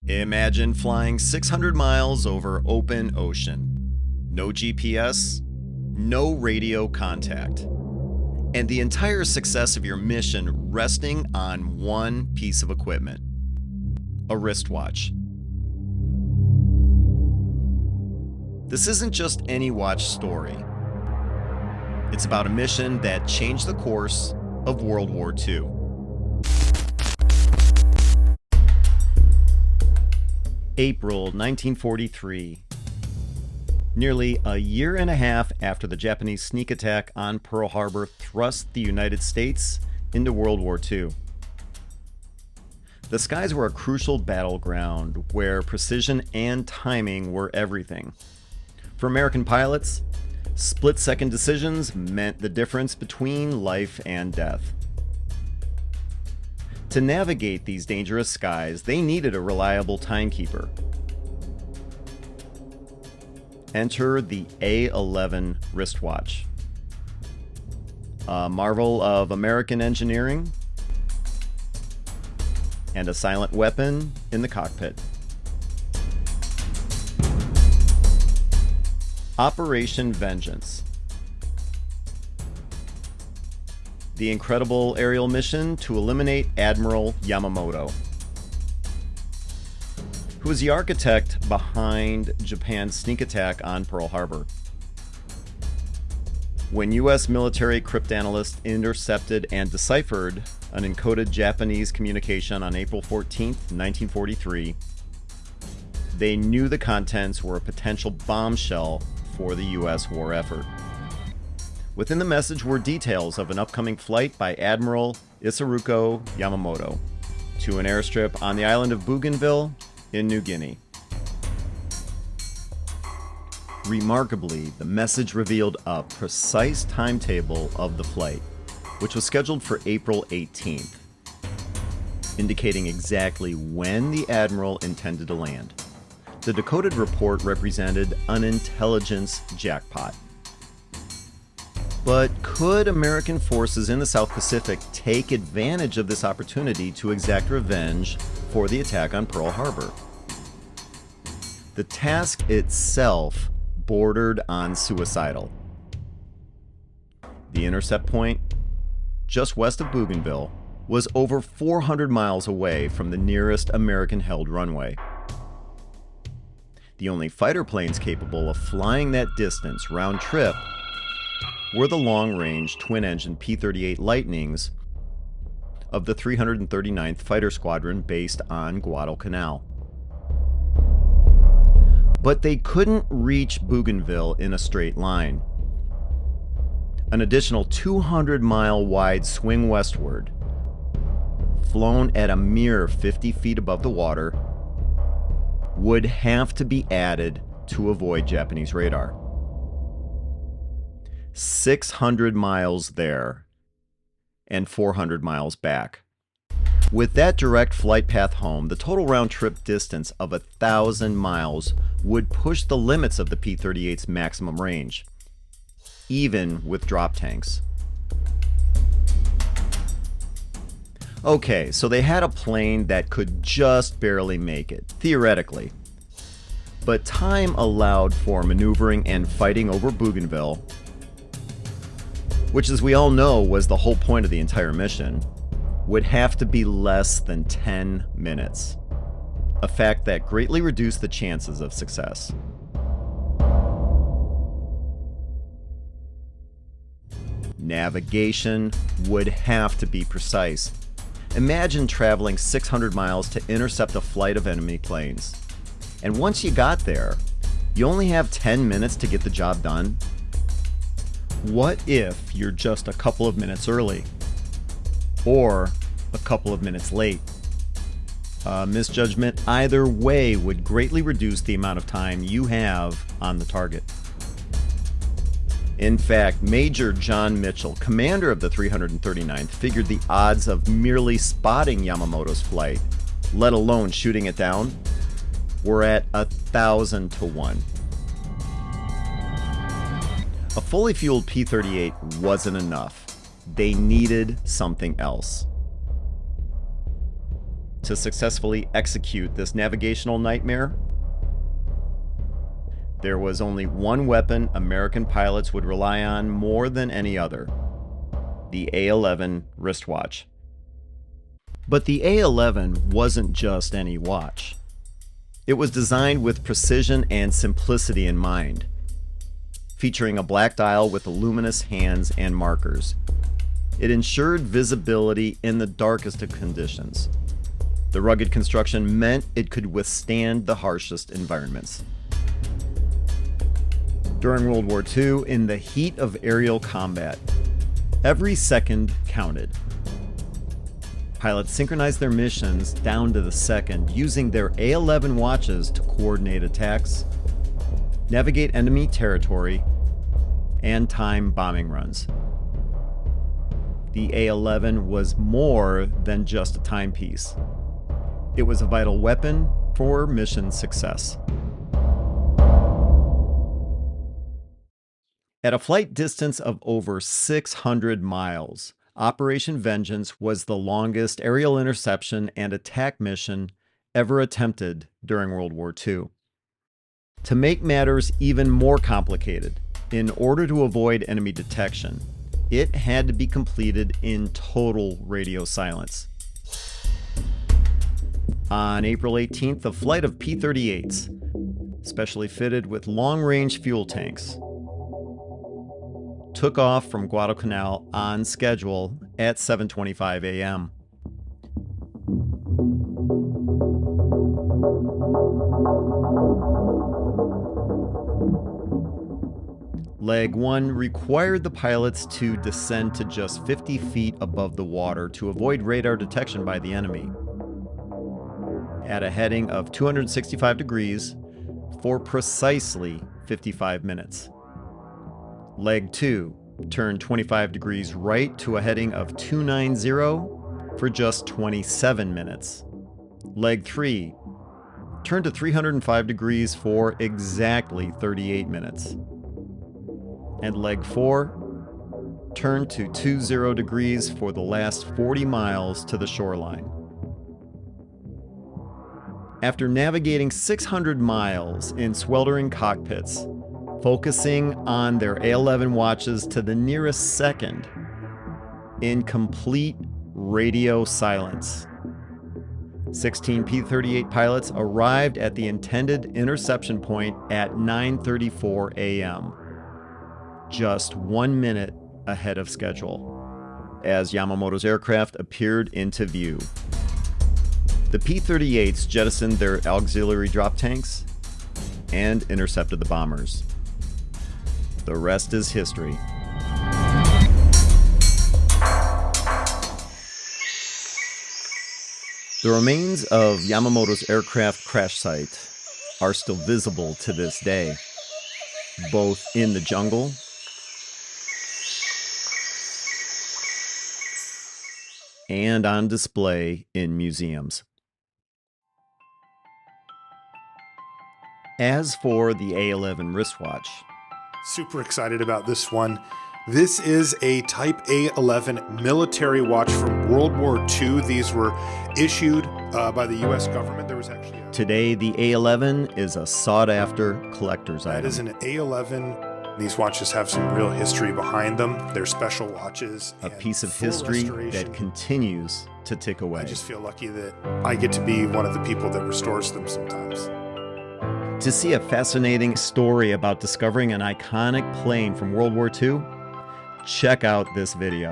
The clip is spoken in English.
Imagine flying 600 miles over open ocean. No GPS, no radio contact, and the entire success of your mission resting on one piece of equipment: a wristwatch. This isn't just any watch story. It's about a mission that changed the course of World War II. April 1943. Nearly a year and a half after the Japanese sneak attack on Pearl Harbor thrust the United States into World War II. The skies were a crucial battleground where precision and timing were everything. For American pilots, split-second decisions meant the difference between life and death. To navigate these dangerous skies, they needed a reliable timekeeper. Enter the A11 wristwatch, a marvel of American engineering and a silent weapon in the cockpit. Operation Vengeance. The incredible aerial mission to eliminate Admiral Yamamoto, who was the architect behind Japan's sneak attack on Pearl Harbor. When U.S. military cryptanalysts intercepted and deciphered an encoded Japanese communication on April 14, 1943, they knew the contents were a potential bombshell for the U.S. war effort. Within the message were details of an upcoming flight by Admiral Isoroku Yamamoto to an airstrip on the island of Bougainville in New Guinea. Remarkably, the message revealed a precise timetable of the flight, which was scheduled for April 18th, indicating exactly when the Admiral intended to land. The decoded report represented an intelligence jackpot. But could American forces in the South Pacific take advantage of this opportunity to exact revenge for the attack on Pearl Harbor? The task itself bordered on suicidal. The intercept point, just west of Bougainville, was over 400 miles away from the nearest American-held runway. The only fighter planes capable of flying that distance round trip were the long-range twin-engine P-38 Lightnings of the 339th Fighter Squadron based on Guadalcanal. But they couldn't reach Bougainville in a straight line. An additional 200-mile-wide swing westward, flown at a mere 50 feet above the water, would have to be added to avoid Japanese radar. 600 miles there and 400 miles back. With that direct flight path home, the total round-trip distance of 1,000 miles would push the limits of the P-38's maximum range, even with drop tanks. Okay, so they had a plane that could just barely make it, theoretically. But time allowed for maneuvering and fighting over Bougainville, which, as we all know, was the whole point of the entire mission, would have to be less than 10 minutes. A fact that greatly reduced the chances of success. Navigation would have to be precise. Imagine traveling 600 miles to intercept a flight of enemy planes. And once you got there, you only have 10 minutes to get the job done? What if you're just a couple of minutes early? Or a couple of minutes late? Misjudgment either way would greatly reduce the amount of time you have on the target. In fact, Major John Mitchell, commander of the 339th, figured the odds of merely spotting Yamamoto's flight, let alone shooting it down, were at 1,000 to 1. A fully fueled P-38 wasn't enough. They needed something else. to successfully execute this navigational nightmare, there was only one weapon American pilots would rely on more than any other: the A-11 wristwatch. But the A-11 wasn't just any watch. It was designed with precision and simplicity in mind, featuring a black dial with luminous hands and markers. It ensured visibility in the darkest of conditions. The rugged construction meant it could withstand the harshest environments. During World War II, in the heat of aerial combat, every second counted. Pilots synchronized their missions down to the second, using their A-11 watches to coordinate attacks, navigate enemy territory, and time bombing runs. The A-11 was more than just a timepiece. It was a vital weapon for mission success. At a flight distance of over 600 miles, Operation Vengeance was the longest aerial interception and attack mission ever attempted during World War II. To make matters even more complicated, in order to avoid enemy detection, it had to be completed in total radio silence. On April 18th, a flight of P-38s, specially fitted with long-range fuel tanks, took off from Guadalcanal on schedule at 7:25 a.m. Leg 1 required the pilots to descend to just 50 feet above the water to avoid radar detection by the enemy, at a heading of 265 degrees for precisely 55 minutes. Leg 2 turned 25 degrees right to a heading of 290 for just 27 minutes. Leg 3 turned to 305 degrees for exactly 38 minutes. And Leg 4 turned to 20 degrees for the last 40 miles to the shoreline. After navigating 600 miles in sweltering cockpits, focusing on their A-11 watches to the nearest second, in complete radio silence, 16 P-38 pilots arrived at the intended interception point at 9:34 a.m., just 1 minute ahead of schedule, as Yamamoto's aircraft appeared into view. The P-38s jettisoned their auxiliary drop tanks and intercepted the bombers. The rest is history. The remains of Yamamoto's aircraft crash site are still visible to this day, both in the jungle and on display in museums. As for the A-11 wristwatch, super excited about this one. This is a Type A-11 military watch from World War II. These were issued by the U.S. government. There was actually today, the A-11 is a sought-after collector's item. That is an A-11. These watches have some real history behind them. They're special watches. A piece of history that continues to tick away. I just feel lucky that I get to be one of the people that restores them sometimes. To see a fascinating story about discovering an iconic plane from World War II, check out this video.